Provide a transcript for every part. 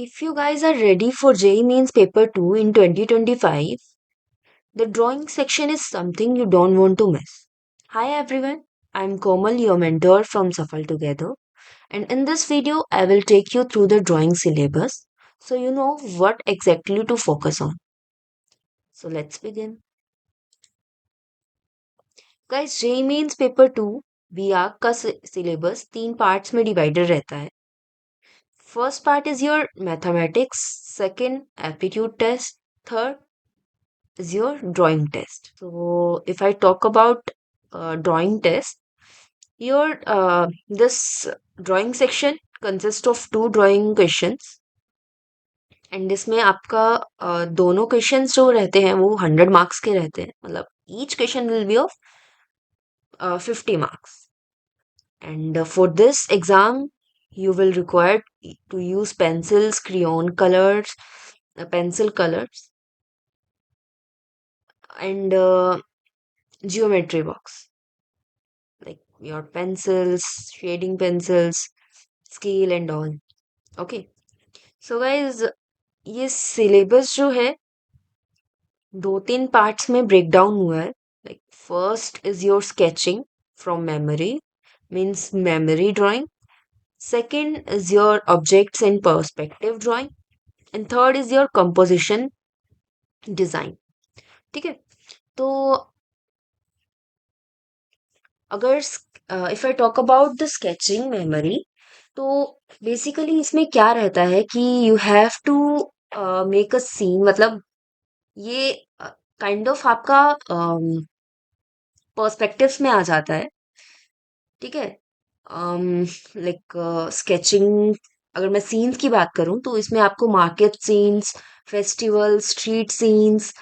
If you guys are ready for JEE Mains Paper 2 in 2025, the drawing section is something you don't want to miss. Hi everyone, I'm Komal, your mentor from Safal Together, and in this video, I will take you through the drawing syllabus so you know what exactly to focus on. So let's begin. Guys, JEE Mains Paper 2 बीआरक का syllabus तीन parts में divided रहता है. First part is your mathematics, second aptitude test, third is your drawing test. So if I talk about drawing test, your this drawing section consists of two drawing questions and इसमें आपका दोनों questions जो रहते हैं वो 100 marks के रहते हैं मतलब each question will be of 50 marks and for this exam you will require to use pencils, crayon colors, pencil colors, and geometry box like your pencils, shading pencils, scale and all. Okay, so guys, ये syllabus जो है दो तीन parts में break down हुआ है. Like first is your sketching from memory means memory drawing. Second is your objects in perspective drawing and third is your composition design. ठीक है, तो अगर if I talk about the sketching memory तो basically इसमें क्या रहता है कि you have to make a scene. मतलब ये काइंड ऑफ आपका पर्सपेक्टिव्स में आ जाता है. ठीक है, लाइक स्केचिंग अगर मैं सीन्स की बात करूं तो इसमें आपको market scenes, festival, street scenes,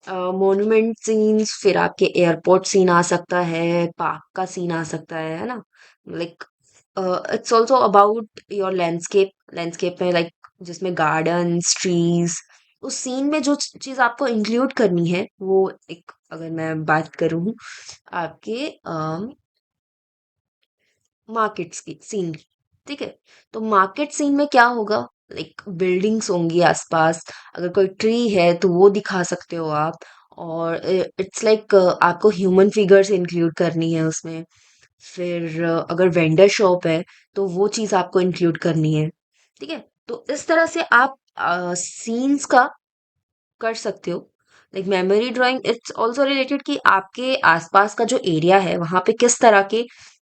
monument scenes, फिर आपके एयरपोर्ट सीन आ सकता है, पार्क का सीन आ सकता है ना. Like it's also about your landscape. Landscape में लाइक जिसमें गार्डन्स, ट्रीज, उस सीन में जो चीज आपको इंक्लूड करनी है वो एक अगर मैं बात करूं आपके मार्केट्स की सीन की. ठीक है, तो मार्केट सीन में क्या होगा, लाइक बिल्डिंग्स होंगी आसपास. अगर कोई ट्री है तो वो दिखा सकते हो आप. और इट्स लाइक आपको ह्यूमन फिगर्स इंक्लूड करनी है उसमें. फिर अगर वेंडर शॉप है तो वो चीज आपको इंक्लूड करनी है. ठीक है, तो इस तरह से आप सीन्स का कर सकते हो. Like memory drawing it's also related कि आपके आसपास का जो एरिया है वहां पे किस तरह के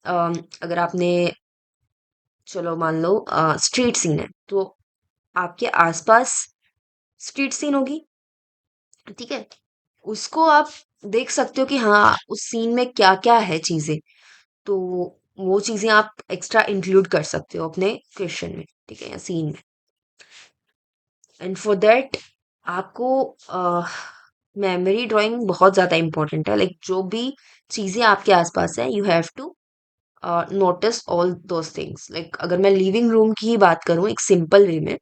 अगर आपने चलो मान लो स्ट्रीट सीन है तो आपके आसपास स्ट्रीट सीन होगी. ठीक है, उसको आप देख सकते हो कि हाँ उस सीन में क्या क्या है चीजें. तो वो चीजें आप एक्स्ट्रा इंक्लूड कर सकते हो अपने क्वेश्चन में. ठीक है, या सीन में. एंड फॉर दैट आपको मेमोरी ड्राइंग बहुत ज्यादा इंपॉर्टेंट है. लाइक जो भी चीजें आपके आसपास है you have to notice all those things. Like अगर मैं लिविंग रूम की ही बात करूं एक सिंपल वे में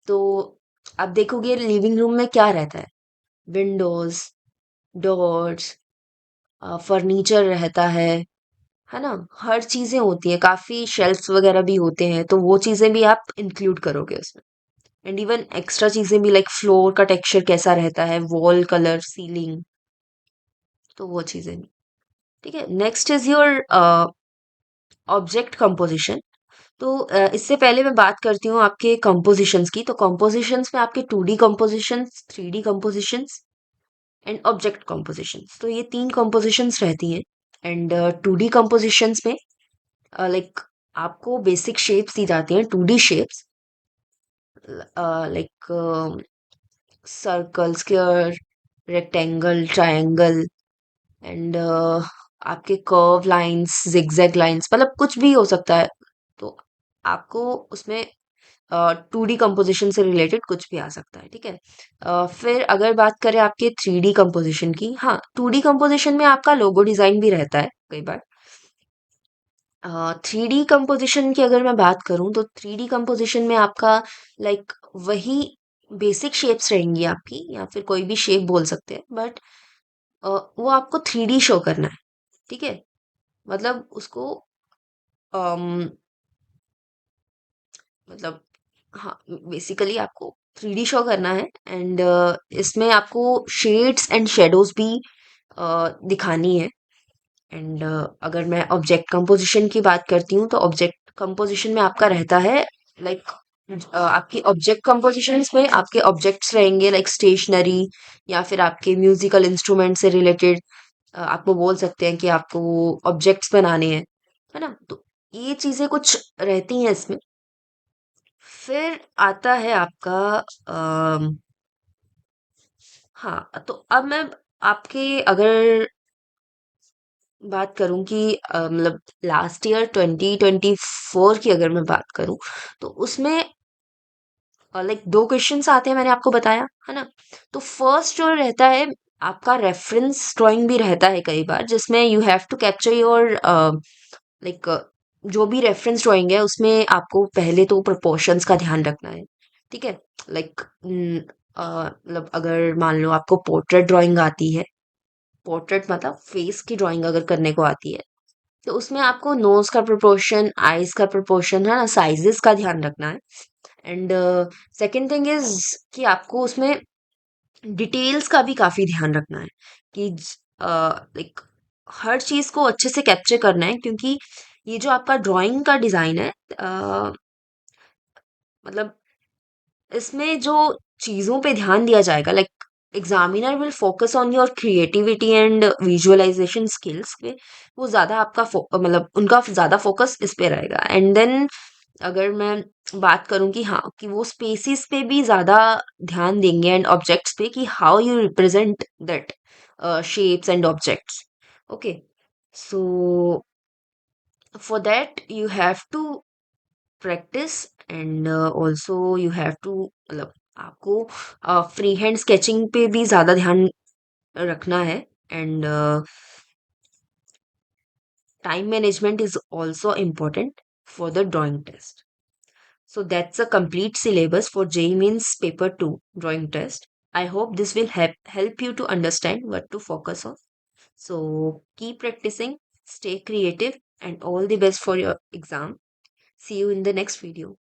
तो आप देखोगे लिविंग रूम में क्या रहता है. विंडोज, डोर्स, फर्नीचर रहता है ना. हर चीजें होती है, काफी शेल्फ्स वगैरह भी होते हैं तो वो चीजें भी आप इंक्लूड करोगे उसमें. एंड इवन एक्स्ट्रा चीजें भी लाइक फ्लोर का टेक्सचर कैसा रहता है, वॉल कलर, सीलिंग, तो वो चीजें भी. ठीक है, next is your object composition. तो इससे पहले मैं बात करती हूँ आपके कंपोजिशंस की. तो कंपोजिशंस में आपके 2D compositions, 3D compositions and object compositions, तो ये तीन कंपोजिशंस रहती हैं. एंड 2D कंपोजिशंस में लाइक आपको बेसिक शेप्स दी जाती हैं, 2D shapes like circle, square, rectangle, triangle and आपके कर्व लाइंस, जिगजैग लाइंस, मतलब कुछ भी हो सकता है. तो आपको उसमें 2D कंपोजिशन से रिलेटेड कुछ भी आ सकता है. ठीक है, फिर अगर बात करें आपके 3D कंपोजिशन की, हाँ 2D कंपोजिशन में आपका लोगो डिजाइन भी रहता है कई बार. 3D कंपोजिशन की अगर मैं बात करूं तो 3D कंपोजिशन में आपका लाइक वही बेसिक शेप्स रहेंगी आपकी, या फिर कोई भी शेप बोल सकते हैं, बट वो आपको 3D शो करना है. ठीक है, मतलब उसको अम, मतलब हाँ, बेसिकली आपको 3D शो करना है एंड इसमें आपको शेड्स एंड शेडोज भी दिखानी है एंड अगर मैं ऑब्जेक्ट कंपोजिशन की बात करती हूँ तो ऑब्जेक्ट कंपोजिशन में आपका रहता है लाइक आपकी ऑब्जेक्ट कंपोजिशंस में आपके ऑब्जेक्ट्स रहेंगे लाइक स्टेशनरी या फिर आपके म्यूजिकल इंस्ट्रूमेंट से रिलेटेड आपको बोल सकते हैं कि आपको ऑब्जेक्ट्स बनाने हैं, है ना? तो ये चीजें कुछ रहती हैं इसमें। फिर आता है आपका अम, हाँ, तो अब मैं आपके अगर बात करूं कि मतलब लास्ट ईयर 2024 की अगर मैं बात करूं तो उसमें लाइक दो क्वेश्चंस आते हैं, मैंने आपको बताया है ना? तो फर्स्ट जो रहता है आपका रेफरेंस ड्राइंग भी रहता है कई बार, जिसमें you have to capture your like जो भी रेफरेंस ड्राइंग है उसमें आपको पहले तो प्रोपोर्शंस का ध्यान रखना है। ठीक है? लाइक मतलब अगर मान लो आपको पोर्ट्रेट ड्राइंग आती है, पोर्ट्रेट मतलब फेस की ड्राइंग अगर करने को आती है तो उसमें आपको नोज का प्रोपोर्शन, आईज का प्रोपोर्शन, है ना, साइजेस का ध्यान रखना है। एंड सेकेंड थिंग इज कि आपको उसमें डिटेल्स का भी काफी ध्यान रखना है कि लाइक हर चीज को अच्छे से कैप्चर करना है, क्योंकि ये जो आपका ड्राइंग का डिजाइन है मतलब इसमें जो चीजों पे ध्यान दिया जाएगा, like examiner will focus on your creativity and visualisation skills पे, वो ज्यादा आपका मतलब उनका ज्यादा फोकस इस पे रहेगा। एंड देन अगर मैं बात करूं कि हाँ कि वो स्पेसिस पे भी ज्यादा ध्यान देंगे एंड ऑब्जेक्ट्स पे कि how you represent that shapes and objects. Okay, so for that you have to practise and also you have to मतलब आपको फ्री हैंड स्केचिंग पे भी ज्यादा ध्यान रखना है and time management is also important for the drawing test. So that's a complete syllabus for JEE Means Paper 2 drawing test. I hope this will help you to understand what to focus on. So keep practicing, stay creative, and all the best for your exam. See you in the next video.